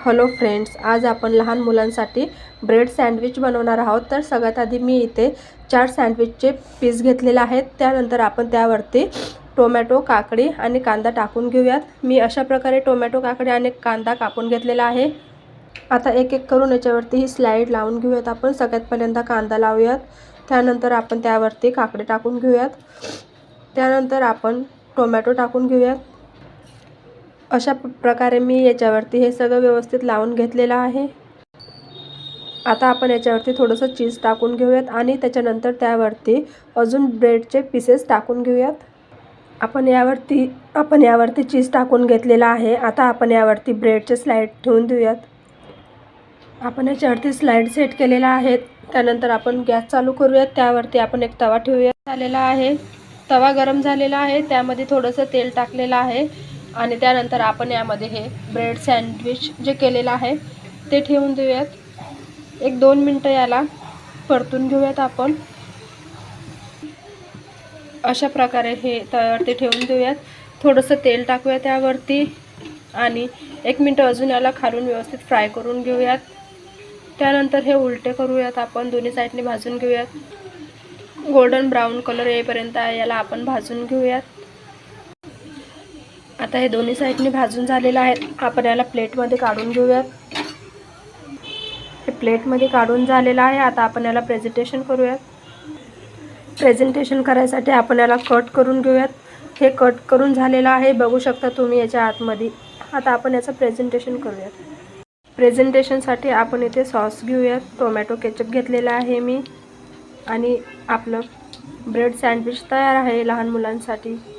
Hello friends, आज आपण लहान मुलांसाठी ब्रेड सँडविच बनवणार आहोत। तर सगळ्यात आधी मी इथे 4 सँडविचचे पीस घेतलेले आहेत। त्यानंतर आपण त्यावरती टोमॅटो, काकडी आणि कांदा टाकून घेऊयात। मी अशा प्रकारे टोमॅटो, काकडी आणि कांदा कापून घेतलेला आहे। आता एक एक करून याच्यावरती ही स्लाइड लावून घेऊयात। आपण सगळ्यात पहिल्यांदा कांदा लावूयात, त्यानंतर आपण त्यावरती काकडी टाकून घेऊयात, त्यानंतर आपण टोमॅटो टाकून घेऊयात। अशा प्रकारे मी याच्यावरती हे सगळं व्यवस्थित लावून घेतलेलं आहे। आता आपण याच्यावरती थोडंसं चीज टाकून घेऊयात आणि त्याच्यानंतर त्यावरती अजून ब्रेडचे पीसेस टाकून घेऊयात। आपण यावरती चीज टाकून घेतलेला आहे। आता आपण यावरती ब्रेडचे स्लाइड ठेवून देऊयात। आपण याच्यावरती स्लाइड सेट केलेला आहे। त्यानंतर आपण गॅस चालू करूयात। त्यावरती आपण एक तवा ठेवूयात। झालेला आहे, तवा गरम झालेला आहे, त्यामध्ये थोडंसं तेल टाकलेलं आहे आणि त्यानंतर आपण यामध्ये हे ब्रेड सँडविच जे केलेलं आहे ते ठेवून देऊयात। 1-2 मिनटं याला परतून घेऊयात। आपण अशा प्रकारे हे तव्यावरती ठेवून देऊयात। थोडंसं तेल टाकूया त्यावरती आणि 1 मिनिट अजून याला खालून व्यवस्थित फ्राय करून घेऊयात। त्यानंतर हे उलटे करूयात, आपण दोन्ही साईडने भाजून घेऊयात। गोल्डन ब्राउन कलर येईपर्यंत याला आपण भाजून घेऊयात। आता हे दोन्ही साईडने भाजून झालेलं आहे। आपण याला प्लेटमध्ये काढून घेऊयात। हे प्लेटमध्ये काढून झालेलं आहे। आता आपण याला प्रेझेंटेशन करूयात। प्रेझेंटेशन करायसाठी आपण याला कट करून घेऊयात। हे कट करून झालेलं आहे, बघू शकता तुम्ही याच्या आतमध्ये। आता आपण याचं प्रेझेंटेशन करूयात। प्रेझेंटेशनसाठी आपण इथे सॉस घेऊयात। टोमॅटो केचप घेतलेला आहे मी आणि आपलं ब्रेड सँडविच तयार आहे लहान मुलांसाठी।